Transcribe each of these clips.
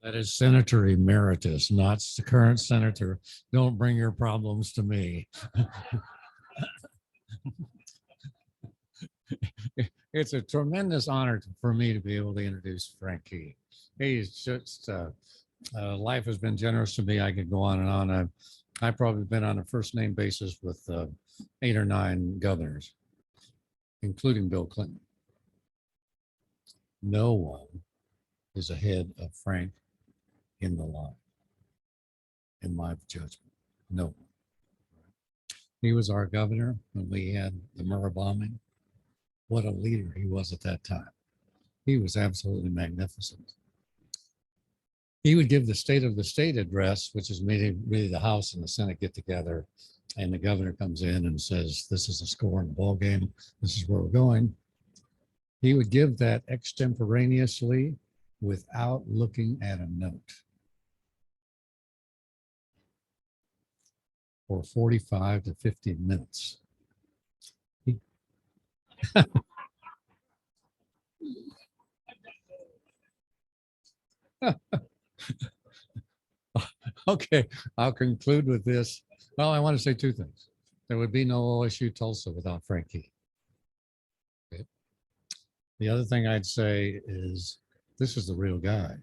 That is Senator Emeritus, not the current senator. Don't bring your problems to me. It's a tremendous honor for me to be able to introduce Frank Keating. He's just, life has been generous to me. I could go on and on. I've probably been on a first name basis with 8 or 9 governors, including Bill Clinton. No one is ahead of Frank in the line, in my judgment. No one. He was our governor when we had the Murrah bombing. What a leader he was at that time. He was absolutely magnificent. He would give the State of the State address, which is really the House and the Senate get together, and the governor comes in and says, this is a score in the ball game. This is where we're going. He would give that extemporaneously without looking at a note for 45 to 50 minutes. Okay, I'll conclude with this. Well, I want to say 2 things. There would be no OSU Tulsa without Frank Keating. Okay. The other thing I'd say is this is the real guy.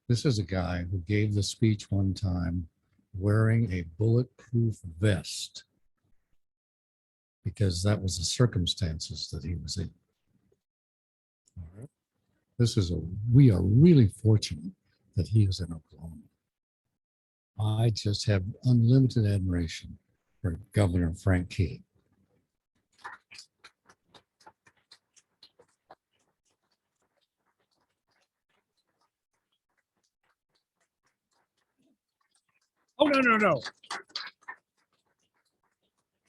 This is a guy who gave the speech one time wearing a bulletproof vest because that was the circumstances that he was in. All right. We are really fortunate that he is in Oklahoma. I just have unlimited admiration for Governor Frank Keating. Oh, no.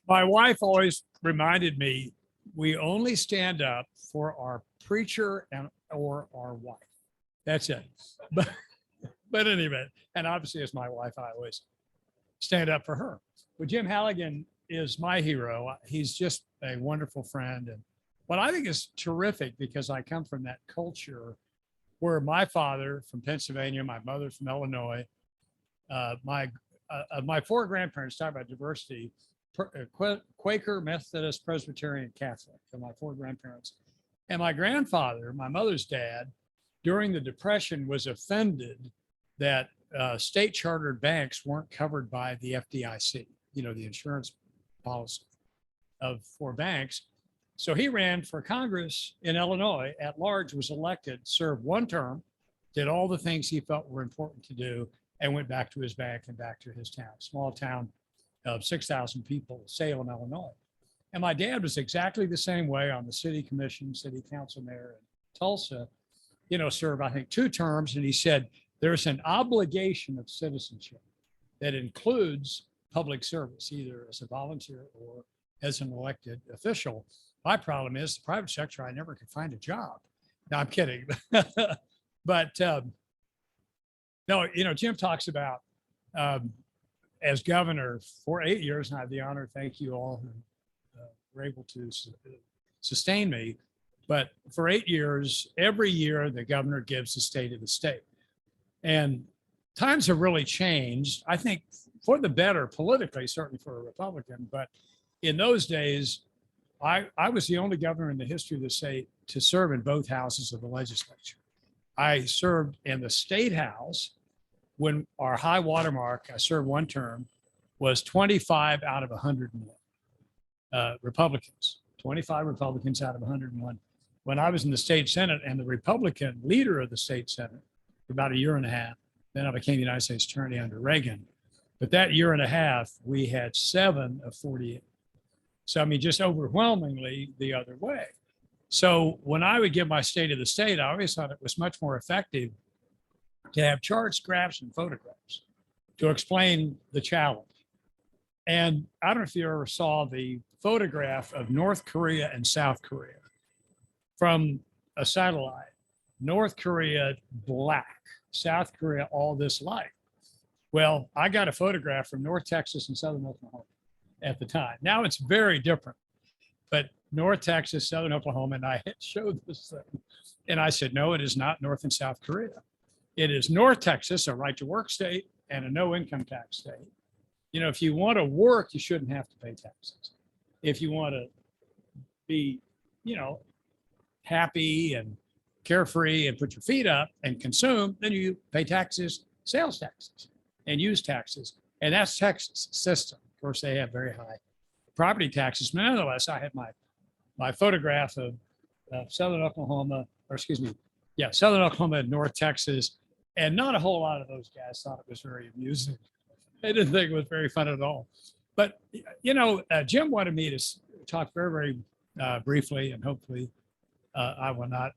My wife always reminded me, we only stand up for our preacher or our wife. That's it. But anyway, and obviously as my wife, I always stand up for her. But Jim Halligan is my hero. He's just a wonderful friend. And what I think is terrific, because I come from that culture where my father from Pennsylvania, my mother from Illinois, my 4 grandparents, talk about diversity, Quaker, Methodist, Presbyterian, Catholic, so my 4 grandparents. And my grandfather, my mother's dad, during the Depression was offended that state chartered banks weren't covered by the FDIC, the insurance policy for banks. So he ran for Congress in Illinois at large, was elected, served 1 term, did all the things he felt were important to do, and went back to his bank and back to his town, small town of 6,000 people, Salem, Illinois. And my dad was exactly the same way on the city commission, city council mayor in Tulsa, served, I think, 2 terms. And he said, there's an obligation of citizenship that includes public service, either as a volunteer or as an elected official. My problem is the private sector, I never could find a job. No, I'm kidding. But no, Jim talks about as governor for 8 years, and I have the honor, thank you all who were able to sustain me. But for 8 years, every year, the governor gives the state of the state. And times have really changed, I think, for the better politically, certainly for a Republican. But in those days, I was the only governor in the history of the state to serve in both houses of the legislature. I served in the state house when our high watermark, I served 1 term, was 25 out of 101 Republicans, 25 Republicans out of 101. When I was in the state Senate and the Republican leader of the state Senate for about 1.5 years, then I became the United States Attorney under Reagan. But that 1.5 years, we had 7 of 48. So, I mean, just overwhelmingly the other way. So when I would give my state of the state, I always thought it was much more effective to have charts, graphs, and photographs to explain the challenge. And I don't know if you ever saw the photograph of North Korea and South Korea from a satellite. North Korea, black. South Korea, all this light. Well, I got a photograph from North Texas and Southern Oklahoma at the time. Now it's very different. But North Texas, Southern Oklahoma, and I showed this thing. And I said, no, it is not North and South Korea. It is North Texas, a right to work state and a no income tax state. You know, if you want to work, you shouldn't have to pay taxes. If you want to be, you know, happy and carefree and put your feet up and consume, then you pay taxes, sales taxes and use taxes. And that's Texas system. Of course, they have very high property taxes. But nonetheless, I had my photograph of Southern Oklahoma, or excuse me, yeah, Southern Oklahoma and North Texas. And not a whole lot of those guys thought it was very amusing. They didn't think it was very fun at all. But, you know, Jim wanted me to talk very, very briefly, and hopefully I will not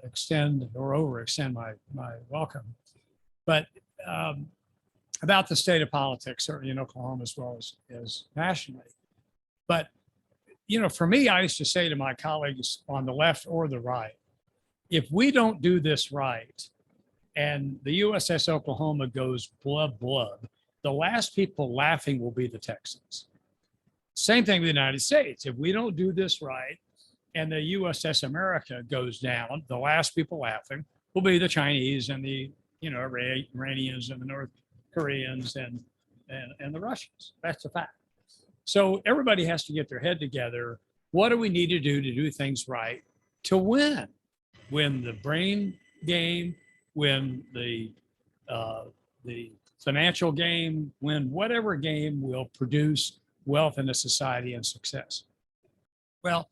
extend or overextend my welcome. But about the state of politics, certainly in Oklahoma as well as nationally. But, you know, for me, I used to say to my colleagues on the left or the right, if we don't do this right and the USS Oklahoma goes blub, blub, the last people laughing will be the Texans. Same thing with the United States. If we don't do this right and the USS America goes down, the last people laughing will be the Chinese and the, you know, Iranians and the North Koreans and the Russians. That's a fact. So everybody has to get their head together. What do we need to do things right to win? Win the brain game, win the financial game, win whatever game will produce wealth in a society and success. Well,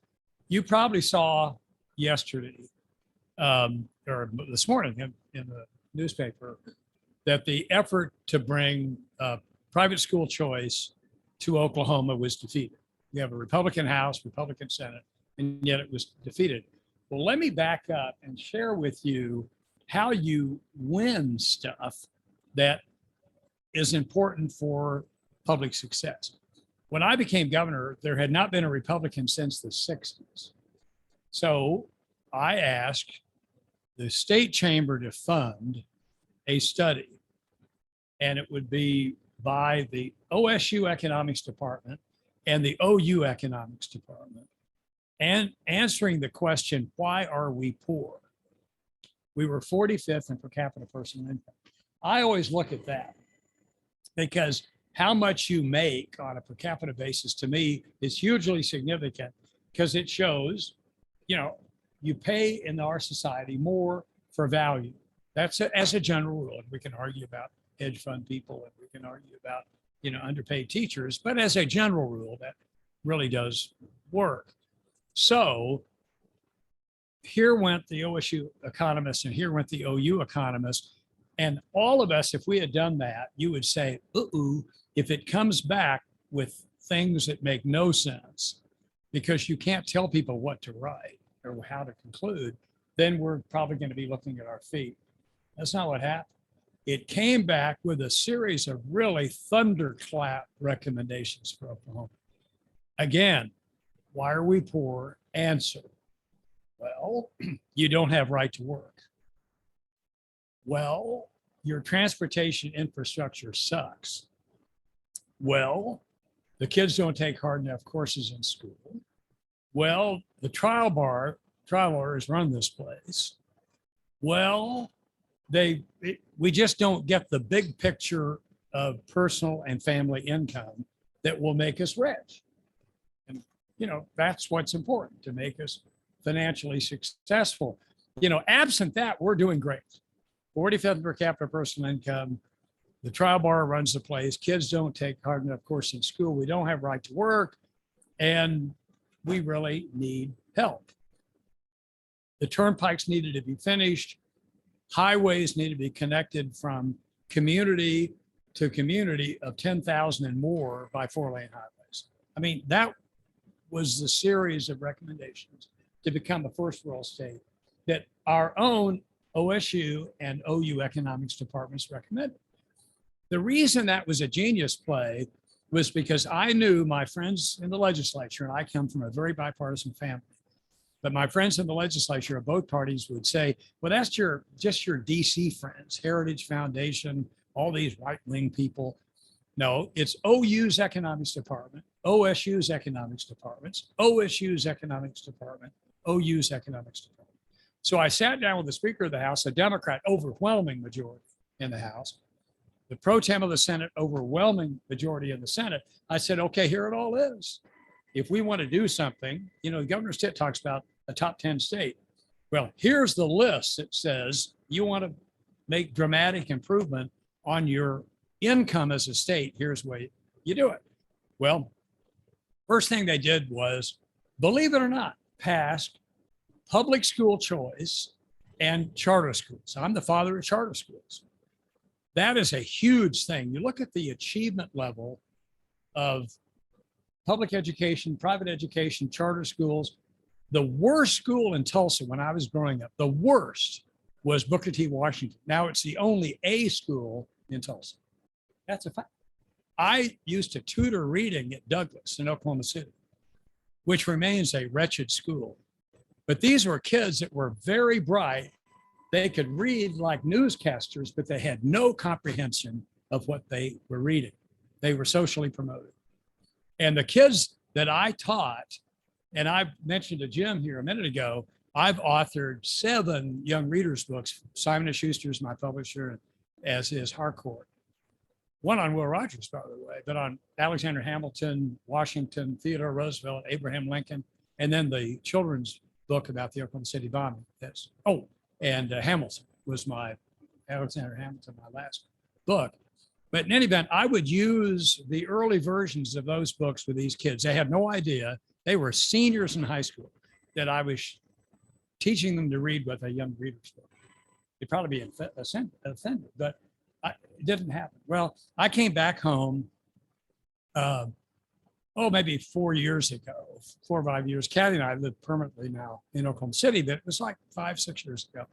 you probably saw yesterday or this morning in the newspaper that the effort to bring private school choice to Oklahoma was defeated. You have a Republican House, Republican Senate, and yet it was defeated. Well, let me back up and share with you how you win stuff that is important for public success. When I became governor, there had not been a Republican since the 60s. So I asked the state chamber to fund a study, and it would be by the OSU Economics Department and the OU Economics Department, and answering the question, why are we poor? We were 45th in per capita personal income. I always look at that because how much you make on a per capita basis to me is hugely significant because it shows, you know, you pay in our society more for value. That's as a general rule. We can argue about hedge fund people and we can argue about, you know, underpaid teachers, but as a general rule, that really does work. So here went the OSU economists and here went the OU economists. And all of us, if we had done that, you would say, uh-oh, if it comes back with things that make no sense, because you can't tell people what to write or how to conclude, then we're probably going to be looking at our feet. That's not what happened. It came back with a series of really thunderclap recommendations for Oklahoma. Again, why are we poor? Answer. Well, you don't have right to work. Well, your transportation infrastructure sucks. Well, the kids don't take hard enough courses in school. Well, the trial lawyers run this place. Well, we just don't get the big picture of personal and family income that will make us rich. And, you know, that's what's important to make us financially successful. You know, absent that, we're doing great. 45th per capita personal income. The trial bar runs the place. Kids don't take hard enough course in school. We don't have right to work. And we really need help. The turnpikes needed to be finished. Highways need to be connected from community to community of 10,000 and more by 4-lane highways. I mean, that was the series of recommendations to become a first world state that our own OSU and OU economics departments recommended. The reason that was a genius play was because I knew my friends in the legislature, and I come from a very bipartisan family, but my friends in the legislature of both parties would say, well, that's just your DC friends, Heritage Foundation, all these right-wing people. No, it's OU's economics department, OSU's economics departments, OSU's economics department, OU's economics department. So I sat down with the Speaker of the House, a Democrat, overwhelming majority in the House, the pro tem of the Senate, overwhelming majority in the Senate. I said, okay, here it all is. If we want to do something, the governor's tip talks about a top 10 state. Well, here's the list that says you want to make dramatic improvement on your income as a state. Here's the way you do it. Well, first thing they did was, believe it or not, passed public school choice and charter schools. I'm the father of charter schools. That is a huge thing. You look at the achievement level of public education, private education, charter schools. The worst school in Tulsa when I was growing up, the worst was Booker T. Washington. Now it's the only A school in Tulsa. That's a fact. I used to tutor reading at Douglas in Oklahoma City, which remains a wretched school. But these were kids that were very bright. They could read like newscasters, but they had no comprehension of what they were reading. They were socially promoted. And the kids that I taught, and I mentioned to Jim here a minute ago, I've authored 7 young readers books. Simon & Schuster is my publisher, as is Harcourt. One on Will Rogers, by the way, but on Alexander Hamilton, Washington, Theodore Roosevelt, Abraham Lincoln, and then the children's book about the Oklahoma City bombing. Hamilton was Alexander Hamilton, my last book. But in any event, I would use the early versions of those books with these kids. They had no idea. They were seniors in high school that I was teaching them to read with a young reader's book. They'd probably be offended, but it didn't happen. Well, I came back home, maybe 4 years ago, 4 or 5 years. Kathy and I live permanently now in Oklahoma City, but it was like 5-6 years ago.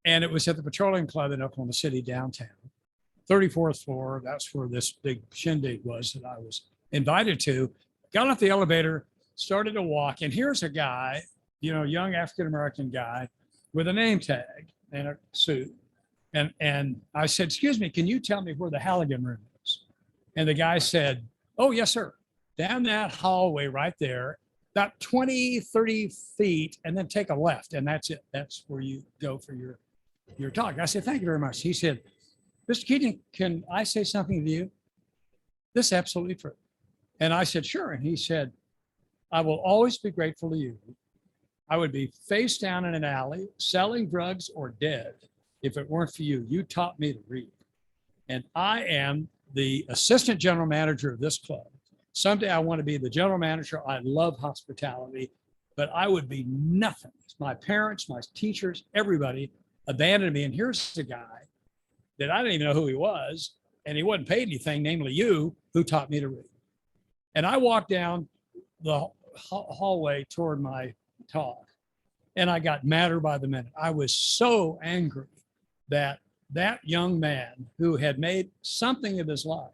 And it was at the Petroleum Club in Oklahoma City downtown, 34th floor. That's where this big shindig was that I was invited to. Got off the elevator, started to walk, and here's a guy, young African-American guy with a name tag and a suit. And I said, excuse me, can you tell me where the Halligan room is? And the guy said, oh, yes, sir. Down that hallway right there, about 20, 30 feet, and then take a left. And that's it. That's where you go for your talk. I said, thank you very much. He said, Mr. Keating, can I say something to you? This is absolutely true. And I said, sure. And he said, I will always be grateful to you. I would be face down in an alley, selling drugs or dead if it weren't for you. You taught me to read. And I am the assistant general manager of this club. Someday I want to be the general manager. I love hospitality, but I would be nothing. My parents, my teachers, everybody abandoned me. And here's a guy that I didn't even know who he was, and he wasn't paid anything, namely you, who taught me to read. And I walked down the hallway toward my talk, and I got madder by the minute. I was so angry that young man who had made something of his life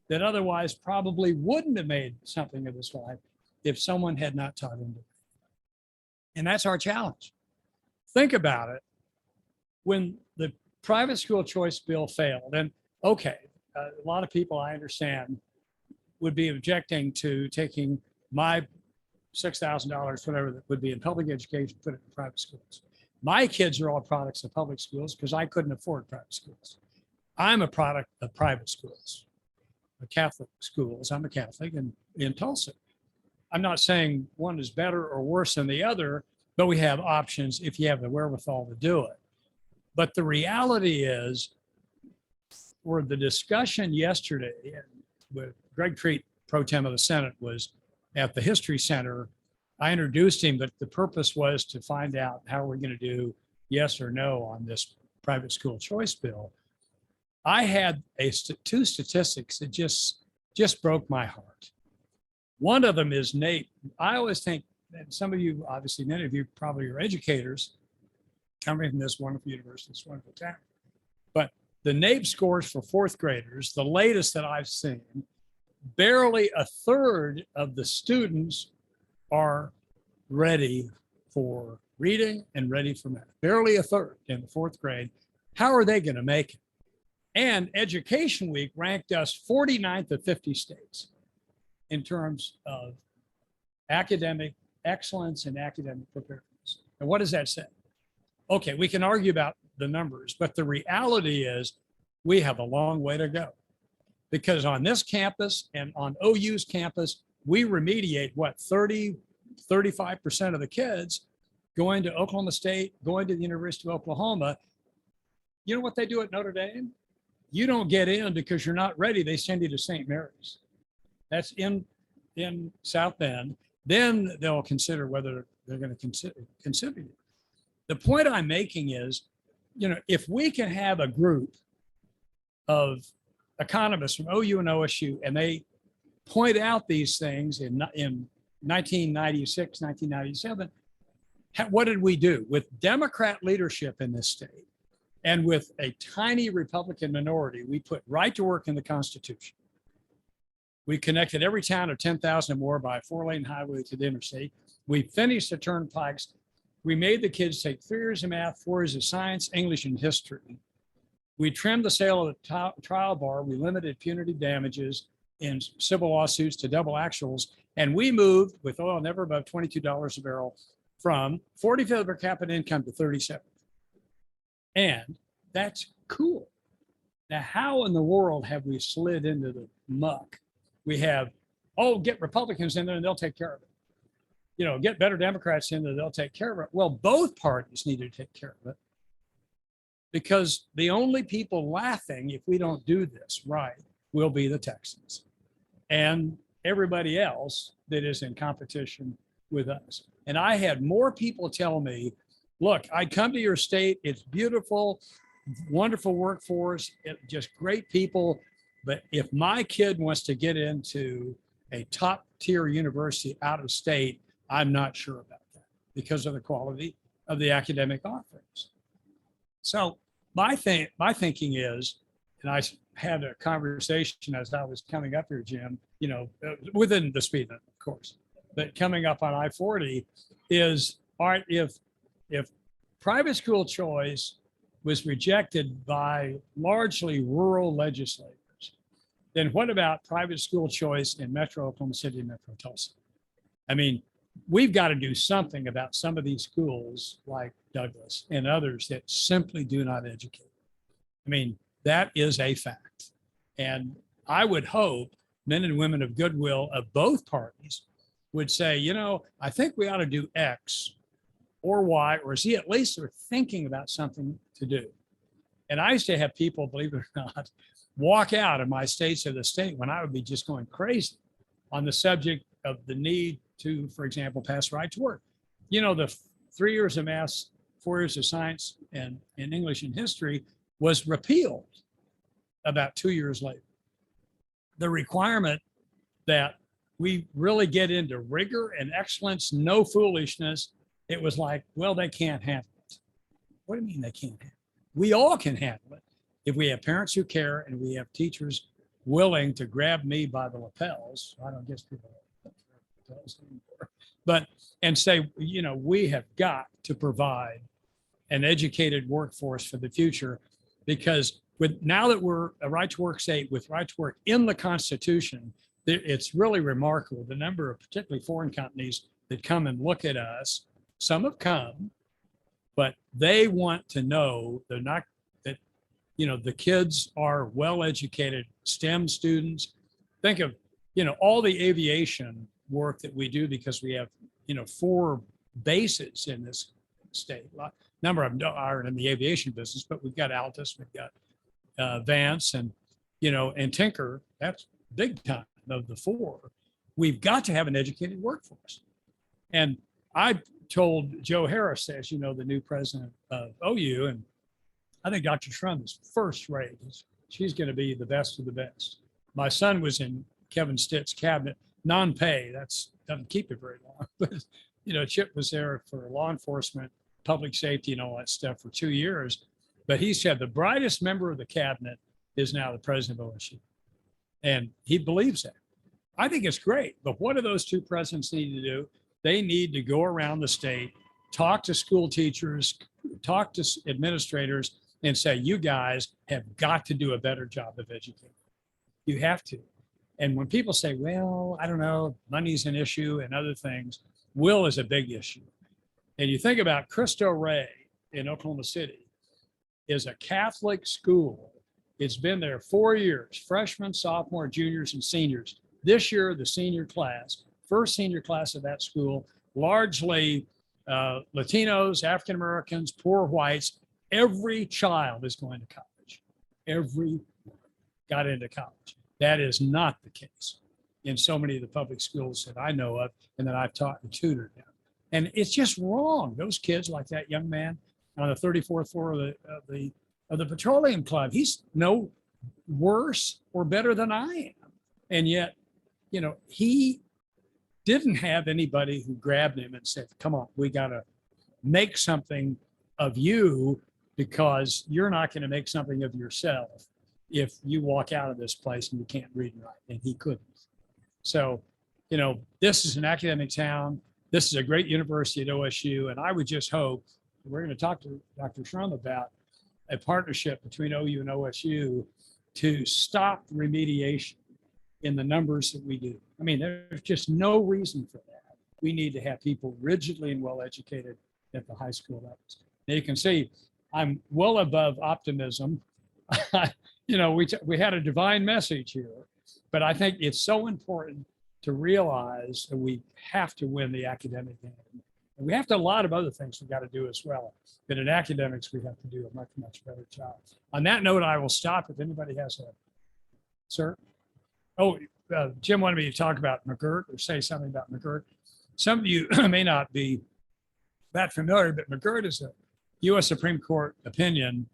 that otherwise probably wouldn't have made something of his life if someone had not taught him to read. And that's our challenge. Think about it. When the private school choice bill failed, and okay, a lot of people I understand would be objecting to taking my $6,000, whatever that would be in public education, put it in private schools. My kids are all products of public schools because I couldn't afford private schools. I'm a product of private schools, Catholic schools. I'm a Catholic in Tulsa. I'm not saying one is better or worse than the other, but we have options if you have the wherewithal to do it. But the reality is, for the discussion yesterday with Greg Treat, pro tem of the Senate, was at the History Center. I introduced him, but the purpose was to find out how we're going to do yes or no on this private school choice bill. I had two statistics that just broke my heart. One of them is NAEP. I always think, and some of you, obviously, many of you probably are educators coming from this wonderful university, this wonderful town. But the NAEP scores for fourth graders, the latest that I've seen, barely a third of the students are ready for reading and ready for math. Barely a third in the fourth grade. How are they going to make it? And Education Week ranked us 49th of 50 states in terms of academic excellence and academic preparedness. And what does that say? Okay, we can argue about the numbers, but the reality is we have a long way to go. Because on this campus and on OU's campus, we remediate what 35% of the kids going to Oklahoma State, going to the University of Oklahoma. You know what they do at Notre Dame? You don't get in because you're not ready. They send you to St. Mary's. That's in South Bend. Then they'll consider whether they're going to consider you. The point I'm making is, if we can have a group of economists from OU and OSU, and they point out these things in 1996, 1997, what did we do? With Democrat leadership in this state and with a tiny Republican minority, we put right to work in the Constitution. We connected every town of 10,000 or more by a 4-lane highway to the interstate. We finished the turnpikes. We made the kids take 3 years of math, 4 years of science, English, and history. We trimmed the sale of the trial bar. We limited punitive damages in civil lawsuits to double actuals. And we moved, with oil never above $22 a barrel, from 45th per capita income to 37th. And that's cool. Now, how in the world have we slid into the muck? We have, get Republicans in there and they'll take care of it. Get better Democrats in there, they'll take care of it. Well, both parties need to take care of it, because the only people laughing if we don't do this right will be the Texans and everybody else that is in competition with us. And I had more people tell me, look, I come to your state. It's beautiful, wonderful workforce, just great people. But if my kid wants to get into a top tier university out of state, I'm not sure about that because of the quality of the academic offerings. So my thinking is, and I had a conversation as I was coming up here, Jim, within the speed limit, of course, but coming up on I-40 is, all right, if private school choice was rejected by largely rural legislators, then what about private school choice in Metro Oklahoma City and Metro Tulsa? I mean, we've got to do something about some of these schools like Douglas and others that simply do not educate. I mean, that is a fact. And I would hope men and women of goodwill of both parties would say, I think we ought to do X or Y or Z. At least they're thinking about something to do. And I used to have people, believe it or not, walk out of my states of the state when I would be just going crazy on the subject of the need to, for example, pass right to work. The 3 years of math, 4 years of science, and English and history was repealed about 2 years later. The requirement that we really get into rigor and excellence, no foolishness, it was like, well, they can't handle it. What do you mean they can't handle it? We all can handle it if we have parents who care and we have teachers willing to grab me by the lapels. I don't guess people lapels anymore, but and say, we have got to provide an educated workforce for the future, because now that we're a right to work state with right to work in the Constitution, it's really remarkable the number of particularly foreign companies that come and look at us. Some have come, but they want to know that the kids are well-educated STEM students. Think of, all the aviation work that we do, because we have, 4 bases in this state. A number of them aren't in the aviation business, but we've got Altus, we've got Vance, and Tinker. That's big time of the 4. We've got to have an educated workforce. And I told Joe Harris, as you know, the new president of OU, and I think Dr. Shrum is first rate. She's going to be the best of the best. My son was in Kevin Stitt's cabinet, non-pay. That's doesn't keep it very long, but Chip was there for law enforcement, public safety, and all that stuff for 2 years. But he said the brightest member of the cabinet is now the president of OSU, and he believes that. I think it's great. But what do those 2 presidents need to do? They need to go around the state, talk to school teachers, talk to administrators, and say, you guys have got to do a better job of educating. You have to. And when people say, well, I don't know, money's an issue and other things, will is a big issue. And you think about Cristo Rey, in Oklahoma City is a Catholic school. It's been there 4 years, freshmen, sophomore, juniors, and seniors. This year, the senior class, first senior class of that school, largely Latinos, African Americans, poor whites. Every child is going to college. Every got into college. That is not the case in so many of the public schools that I know of and that I've taught and tutored now. And it's just wrong. Those kids, like that young man on the 34th floor of the Petroleum Club, he's no worse or better than I am. And yet, you know, he didn't have anybody who grabbed him and said, come on, we got to make something of you because you're not going to make something of yourself if you walk out of this place and you can't read and write. And he couldn't. So, you know, this is an academic town. This is a great university at OSU. And I would just hope, we're going to talk to Dr. Shrum about a partnership between OU and OSU to stop remediation in the numbers that we do. I mean, there's just no reason for that. We need to have people rigidly and well-educated at the high school levels. Now you can see I'm well above optimism. You know, we had a divine message here, but I think it's so important to realize that we have to win the academic game. And we have to a lot of other things we got to do as well. But in academics, we have to do a much, much better job. On that note, I will stop if anybody has a, sir. Oh, Jim wanted me to talk about McGirt or say something about McGirt. Some of you may not be that familiar, but McGirt is a U.S. Supreme Court opinion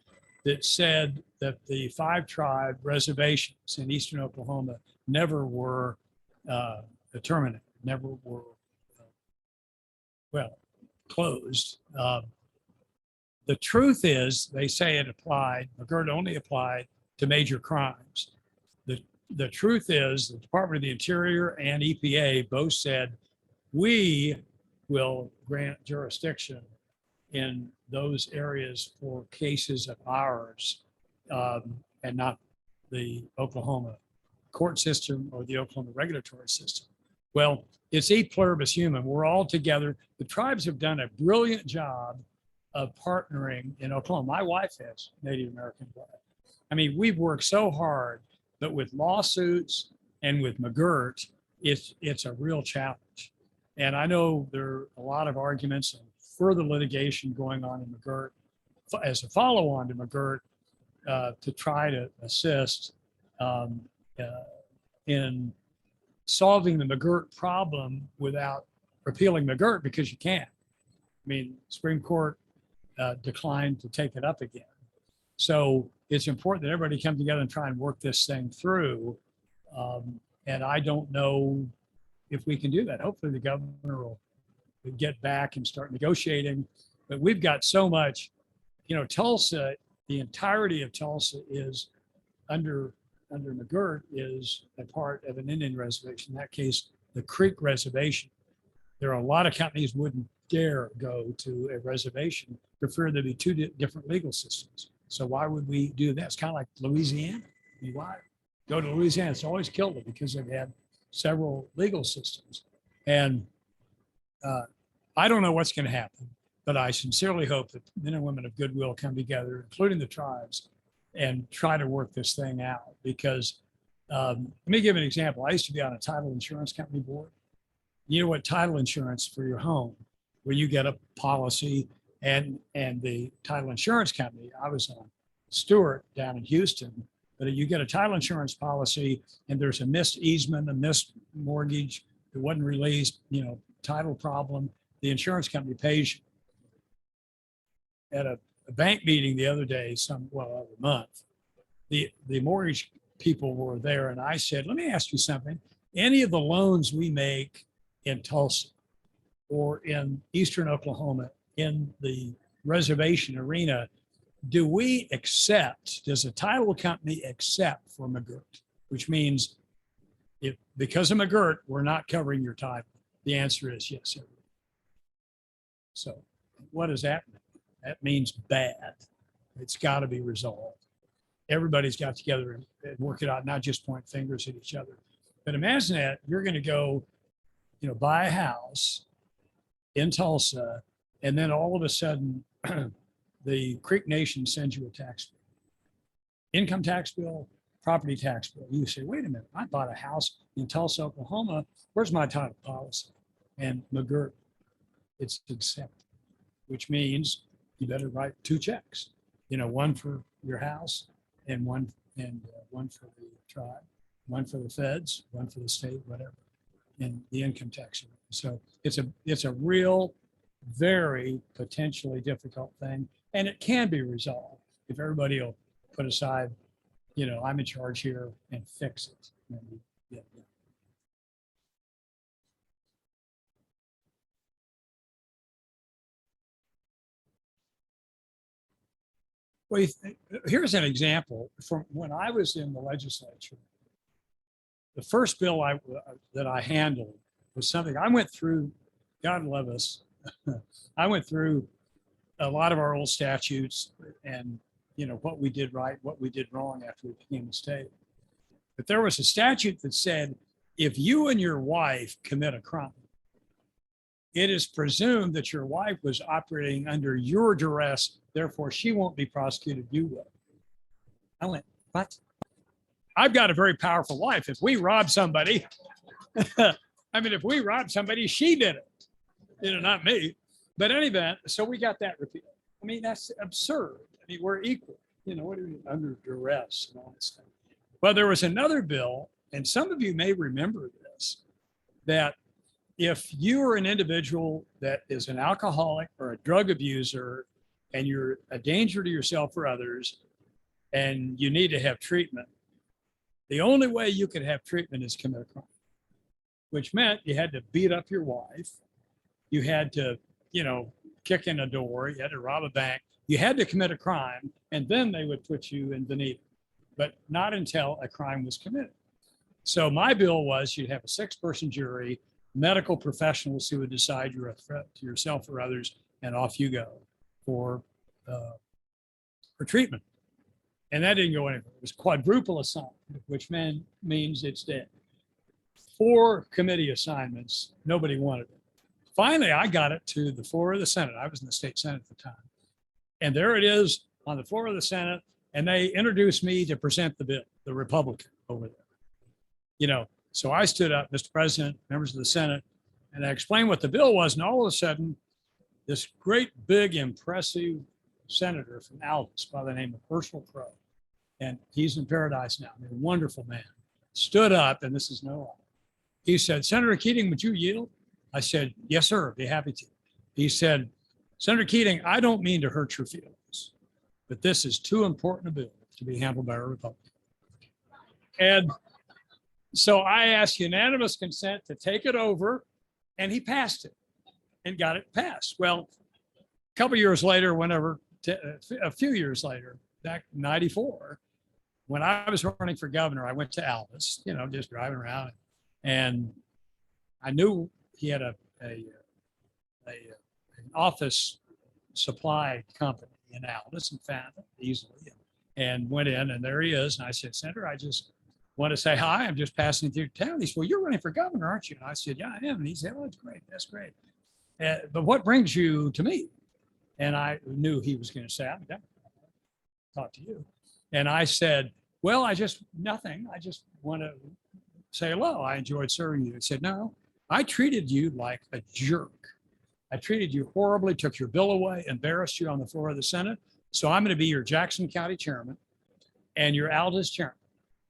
that said that the 5-tribe reservations in eastern Oklahoma never were terminated, never were, closed. The truth is, they say it applied, McGirt only applied to major crimes. The truth is, the Department of the Interior and EPA both said, we will grant jurisdiction in those areas for cases of ours and not the Oklahoma court system or the Oklahoma regulatory system. Well, it's e pluribus human. We're all together. The tribes have done a brilliant job of partnering in Oklahoma. My wife has Native American blood. I mean, we've worked so hard, but with lawsuits and with McGirt, it's a real challenge. And I know there are a lot of arguments and further litigation going on in McGirt as a follow-on to McGirt to try to assist in solving the McGirt problem without repealing McGirt, because you can't. I mean, Supreme Court declined to take it up again. So it's important that everybody come together and try and work this thing through. And I don't know if we can do that. Hopefully the governor will get back and start negotiating. But we've got so much, you know, Tulsa, the entirety of Tulsa is under McGirt is a part of an Indian reservation. In that case, the Creek Reservation. There are a lot of companies wouldn't dare go to a reservation for fear there'd be two different legal systems. So why would we do that? It's kind of like Louisiana. I mean, why go to Louisiana? It's always killed it because they've had several legal systems. And I don't know what's going to happen, but I sincerely hope that men and women of goodwill come together, including the tribes, and try to work this thing out. Because let me give an example. I used to be on a title insurance company board. You know what title insurance for your home, where you get a policy and the title insurance company, I was on Stewart down in Houston, but you get a title insurance policy and there's a missed easement, a missed mortgage that wasn't released, you know, title problem, the insurance company pays you. At a bank meeting the other day, other month, the mortgage people were there and I said, let me ask you something. Any of the loans we make in Tulsa or in eastern Oklahoma in the reservation arena, does a title company accept for McGirt? Which means if because of McGirt, we're not covering your title. The answer is yes, sir. So what does that mean? That means bad. It's got to be resolved. Everybody's got together and work it out, not just point fingers at each other. But imagine that you're going to go, you know, buy a house in Tulsa, and then all of a sudden the Creek Nation sends you a tax bill, income tax bill, property tax bill. You say, wait a minute, I bought a house in Tulsa, Oklahoma. Where's my title policy? And McGirt, it's accepted, which means you better write 2 checks, one for your house and one for the tribe, one for the feds, one for the state, whatever, and the income tax. So it's a real, very potentially difficult thing, and it can be resolved if everybody will put aside, I'm in charge here and fix it. Yeah. Well, here's an example from when I was in the legislature. The first bill that I handled was something I went through. God love us. I went through a lot of our old statutes and what we did right, what we did wrong after we became a state. But there was a statute that said if you and your wife commit a crime, it is presumed that your wife was operating under your duress, therefore she won't be prosecuted, you will. I went, what? I've got a very powerful wife. If we rob somebody, if we rob somebody, she did it, not me. But anyway, so we got that repealed. That's absurd. We're equal. What are we under duress and all that stuff? Well, there was another bill, and some of you may remember this, that if you are an individual that is an alcoholic or a drug abuser and you're a danger to yourself or others and you need to have treatment, the only way you could have treatment is commit a crime, which meant you had to beat up your wife. You had to, kick in a door. You had to rob a bank. You had to commit a crime, and then they would put you in the needle, but not until a crime was committed. So my bill was you'd have a 6-person jury, medical professionals who would decide you're a threat to yourself or others, and off you go for treatment. And that didn't go anywhere. It was quadruple assignment, which means it's dead. 4 committee assignments, nobody wanted it. Finally, I got it to the floor of the Senate. I was in the state Senate at the time. And there it is on the floor of the Senate. And they introduced me to present the bill, the Republican over there. So I stood up, Mr. President, members of the Senate, and I explained what the bill was. And all of a sudden, this great, big, impressive senator from Aldous by the name of Herschel Crow, and he's in paradise now, a wonderful man, stood up, and this is no lie. He said, Senator Keating, would you yield? I said, yes, sir, be happy to. He said, Senator Keating, I don't mean to hurt your feelings, but this is too important a bill to be handled by a Republican. And so I asked unanimous consent to take it over, and he passed it and got it passed. Well, a couple of years later, a few years later, back in 94, when I was running for governor, I went to Aldous, just driving around, and I knew he had an office supply company in Aldous and found it easily and went in, and there he is. And I said, Senator, I just want to say hi. I'm just passing through town. He said, well, you're running for governor, aren't you? And I said, yeah, I am. And he said, oh, that's great. That's great. But what brings you to me? And I knew he was going to say, I'm going to talk to you. And I said, well, nothing. I just want to say hello. I enjoyed serving you. He said, no, I treated you like a jerk. I treated you horribly, took your bill away, embarrassed you on the floor of the Senate. So I'm going to be your Jackson County chairman and your Aldous chairman.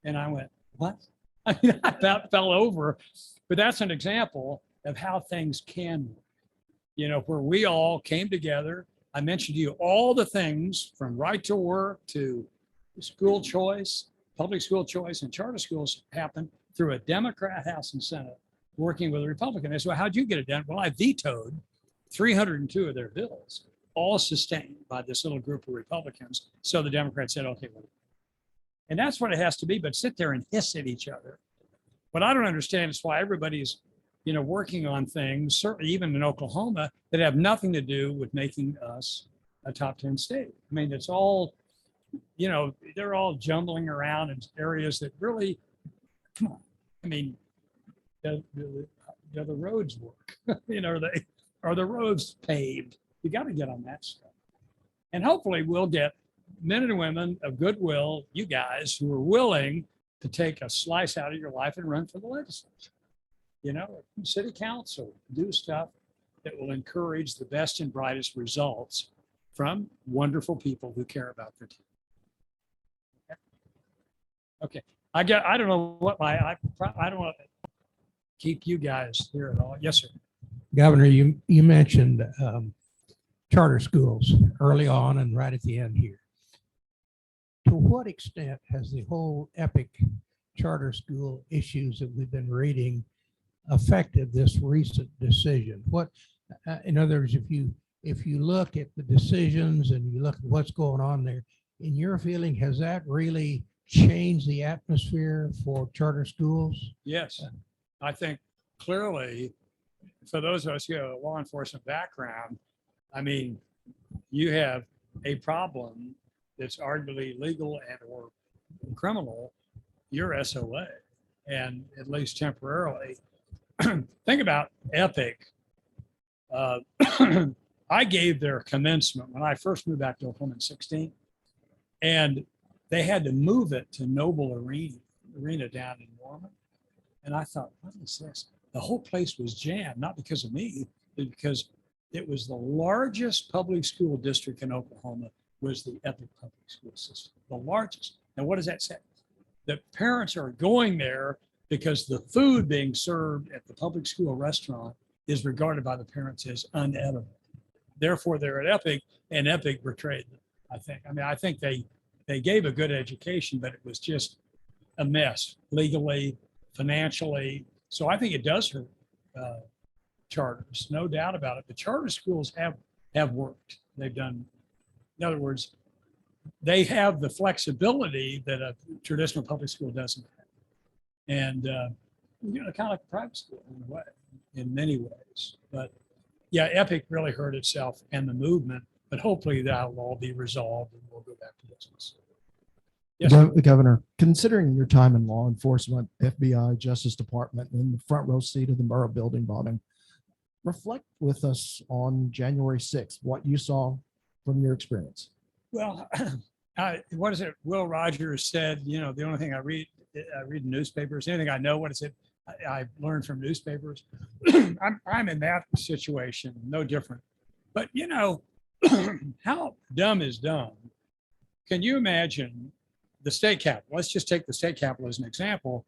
And I went, what? I about fell over. But that's an example of how things can work, where we all came together. I mentioned to you all the things from right to work to school choice, public school choice, and charter schools happened through a Democrat House and Senate working with a Republican. They said, well, how'd you get it done? Well, I vetoed 302 of their bills, all sustained by this little group of Republicans. So the Democrats said, okay, well, and that's what it has to be, but sit there and hiss at each other. What I don't understand is why everybody's, working on things, certainly even in Oklahoma, that have nothing to do with making us a top 10 state. It's all, they're all jumbling around in areas that really, come on. Do the roads work? Are the roads paved? You got to get on that stuff. And hopefully we'll get men and women of goodwill, you guys who are willing to take a slice out of your life and run for the legislature. You know, city council, do stuff that will encourage the best and brightest results from wonderful people who care about their team. Okay. I don't know what I don't want to keep you guys here at all. Yes, sir. Governor, you mentioned charter schools early on and right at the end here. To what extent has the whole EPIC charter school issues that we've been reading affected this recent decision? What, in other words, if you look at the decisions and you look at what's going on there, in your feeling, has that really changed the atmosphere for charter schools? Yes, I think clearly for those of us who have a law enforcement background, I mean, you have a problem that's arguably legal and or criminal, you're SOA, and at least temporarily. Think about EPIC. I gave their commencement when I first moved back to Oklahoma in 16, and they had to move it to Noble Arena down in Norman. And I thought, what is this? The whole place was jammed, not because of me, but because it was the largest public school district in Oklahoma was the EPIC public school system, the largest. And what does that say? That parents are going there because the food being served at the public school restaurant is regarded by the parents as unedible. Therefore, they're at EPIC, and EPIC betrayed them, I think. I mean, I think they gave a good education, but it was just a mess legally, financially. So I think it does hurt charters, no doubt about it. The charter schools have worked. They've done, in other words, they have the flexibility that a traditional public school doesn't have. And, you know, kind of like a private school in a way, in many ways. But yeah, EPIC really hurt itself and the movement, but hopefully that will all be resolved and we'll go back to business. Yes, Governor, considering your time in law enforcement, FBI, Justice Department, and the front row seat of the Borough building bombing, reflect with us on January 6th, what you saw from your experience. well, what is it? Will Rogers said, you know, the only thing I read newspapers, anything I know, what is it? I learned from newspapers. I'm in that situation, no different. But you know, how dumb is dumb? Can you imagine the state capitol? Let's just take the state capitol as an example.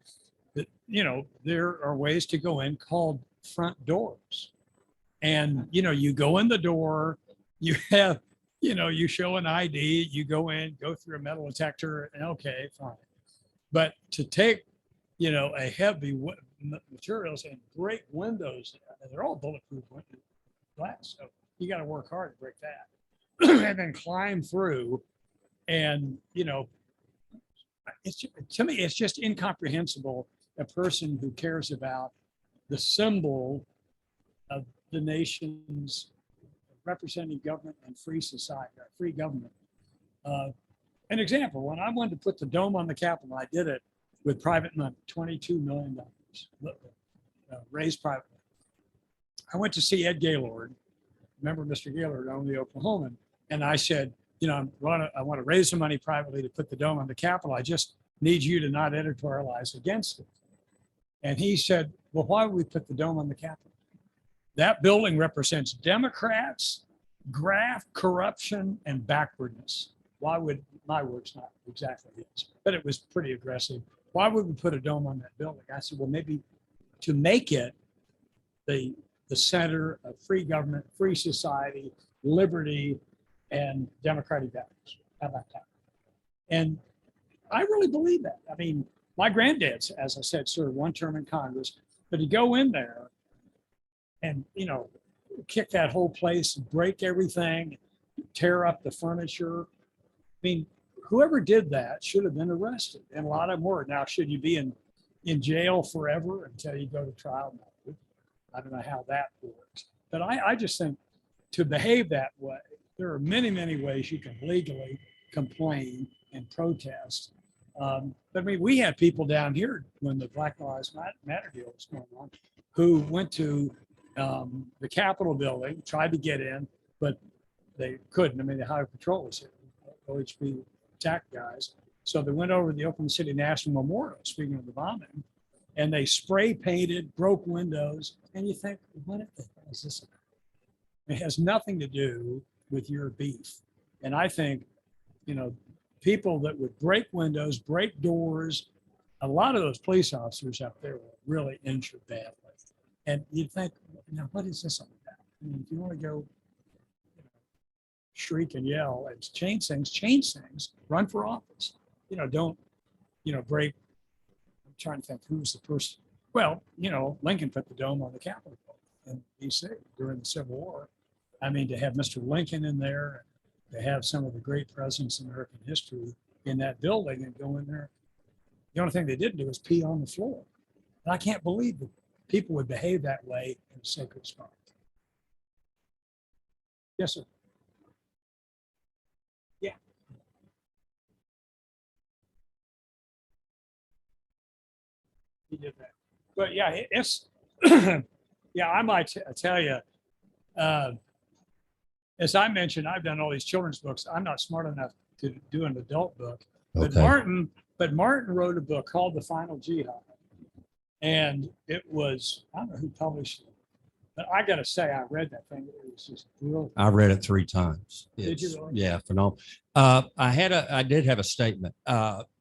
That, you know, there are ways to go in called front doors. And, you know, you go in the door, you have, you know, you show an ID, you go in, go through a metal detector, and okay, fine. But to take, you know, a heavy materials and break windows, they're all bulletproof glass. So you got to work hard to break that and then climb through. And, you know, it's, to me, it's just incomprehensible. A person who cares about the symbol of the nation's representative government and free society, or free government. An example, when I wanted to put the dome on the Capitol, I did it with private money, $22 million, raised privately. I went to see Ed Gaylord, remember Mr. Gaylord owned the Oklahoman, and I said, you know, I want to raise some money privately to put the dome on the Capitol. I just need you to not editorialize against it. And he said, well, why would we put the dome on the Capitol? That building represents Democrats, graft, corruption, and backwardness. Why would, my words, not exactly his, but it was pretty aggressive. Why would we put a dome on that building? I said, well, maybe to make it the center of free government, free society, liberty, and democratic values. How about that? And I really believe that. I mean, my granddad, as I said, served one term in Congress, but to go in there and, you know, kick that whole place, break everything, tear up the furniture. I mean, whoever did that should have been arrested, and a lot of them were. Now, should you be in jail forever until you go to trial? No. I don't know how that works. But I just think to behave that way, there are many, many ways you can legally complain and protest. But I mean, we had people down here when the Black Lives Matter deal was going on who went to the Capitol building, tried to get in, but they couldn't. I mean, the Highway Patrol was here, OHP attack guys. So they went over to the Oklahoma City National Memorial, speaking of the bombing, and they spray painted, broke windows. And you think, what the hell is this about? It has nothing to do with your beef. And I think, you know, people that would break windows, break doors, a lot of those police officers out there were really injured badly. And you'd think, now, what is this all about? I mean, if you want to go shriek and yell and change things, run for office. You know, don't, you know, break. I'm trying to think who's the person. Well, you know, Lincoln put the dome on the Capitol in DC during the Civil War. I mean, to have Mr. Lincoln in there, to have some of the great presidents in American history in that building and go in there. The only thing they didn't do was pee on the floor. And I can't believe that people would behave that way in a sacred spot. Yes, sir. Yeah. He did that. But yeah, it's, yeah, I might tell you, as I mentioned, I've done all these children's books. I'm not smart enough to do an adult book, but Okay. Martin wrote a book called The Final Jihad. And it was, I don't know who published it, but I got to say, I read that thing. It was just brilliant. I read it 3 times. Did you It's- really? Yeah, phenomenal. I did have a statement.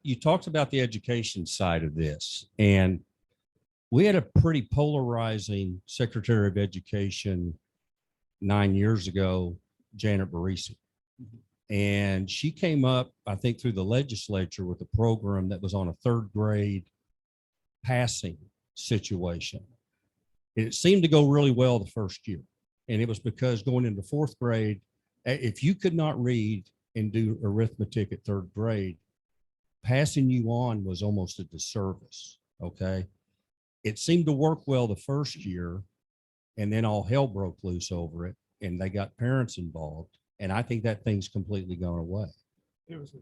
You talked about the education side of this, and we had a pretty polarizing Secretary of Education 9 years ago, Janet Barisi. And she came up, I think, through the legislature with a program that was on a 3rd grade passing situation. It seemed to go really well the first year. And it was because going into 4th grade, if you could not read and do arithmetic at 3rd grade, passing you on was almost a disservice. Okay. It seemed to work well the first year, and then all hell broke loose over it, and they got parents involved. And I think that thing's completely gone away. It was,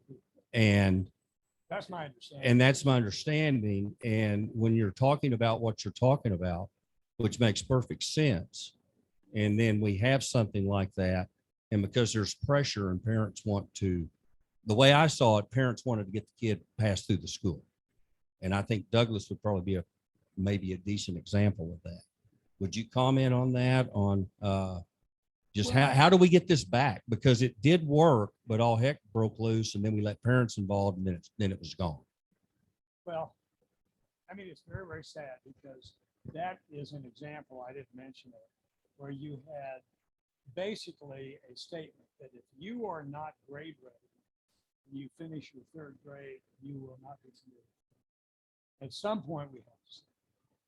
And that's my understanding. And that's my understanding. And when you're talking about what you're talking about, which makes perfect sense, and then we have something like that, and because there's pressure and parents want to, the way I saw it, parents wanted to get the kid passed through the school. And I think Douglas would probably be maybe a decent example of that. Would you comment on that, on just how do we get this back? Because it did work, but all heck broke loose, and then we let parents involved, and then it was gone. Well, I mean, it's very, very sad because that is an example, I didn't mention it, where you had basically a statement that if you are not grade ready, and you finish your 3rd grade, you will not be committed. At some point, we have to, say,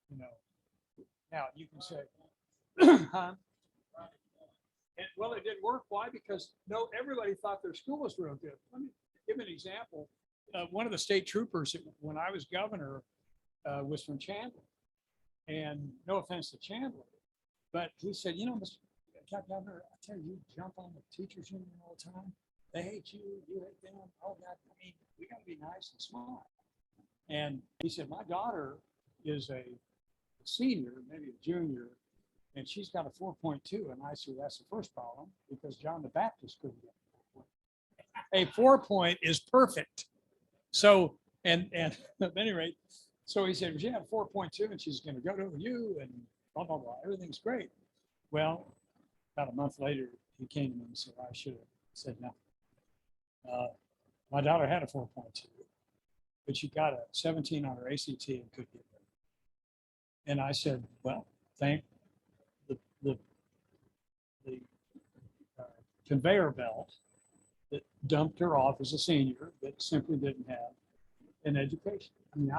you know, now you can say, huh? Well, it didn't work. Why? Because everybody thought their school was real good. Let me give an example. One of the state troopers when I was governor was from Chandler, and no offense to Chandler, but he said, you know, Mr. Governor, I tell you, jump on the teachers union all the time. They hate you, you hate them. Oh God, I mean, we got to be nice and smart. And he said, my daughter is a senior, maybe a junior, and she's got a 4.2. And I said, that's the first problem because John the Baptist couldn't get a 4 is perfect. So, and at any rate, so he said, well, she had a 4.2 and she's going to go to you and blah, blah, blah. Everything's great. Well, about a month later, he came to me and said, I should have said nothing. My daughter had a 4.2, but she got a 17 on her ACT and could get there. And I said, well, thank the conveyor belt that dumped her off as a senior that simply didn't have an education. I mean,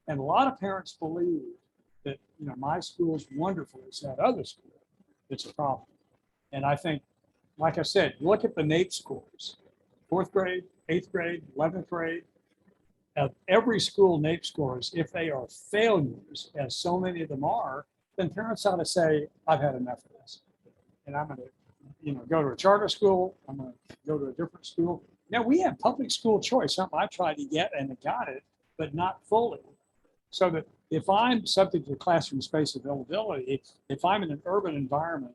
and a lot of parents believe that, you know, my school's wonderful. It's that other school that's a problem. And I think, like I said, look at the NAEP scores, 4th grade, 8th grade, 11th grade. Of every school NAEP scores, if they are failures, as so many of them are, then parents ought to say, I've had enough of this. And I'm going to, you know, go to a charter school. I'm going to go to a different school. Now we have public school choice, something I tried to get and got it, but not fully. So that if I'm subject to classroom space availability, if I'm in an urban environment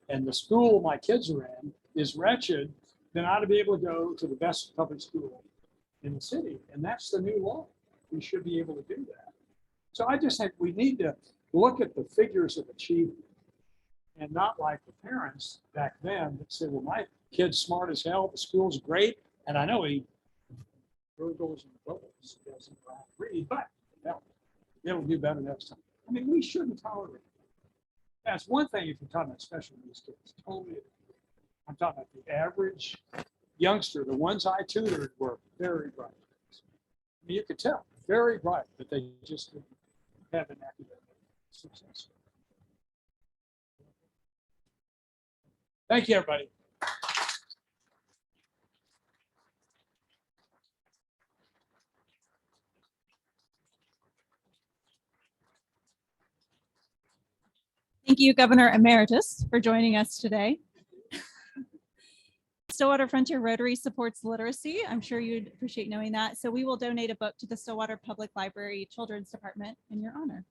and the school my kids are in is wretched, then ought to be able to go to the best public school in the city. And that's the new law. We should be able to do that. So I just think we need to look at the figures of achievement and not like the parents back then that said, well, my kid's smart as hell, the school's great, and I know he goes in bubbles, doesn't read, but it'll do better next time. I mean, we shouldn't tolerate it. That's one thing if you're talking about special needs kids. Totally. I'm talking about the average youngster. The ones I tutored were very bright. I mean, you could tell, very bright, but they just didn't have an academic success. Thank you, everybody. Thank you, Governor Emeritus, for joining us today. Stillwater Frontier Rotary supports literacy. I'm sure you'd appreciate knowing that. So we will donate a book to the Stillwater Public Library Children's Department in your honor.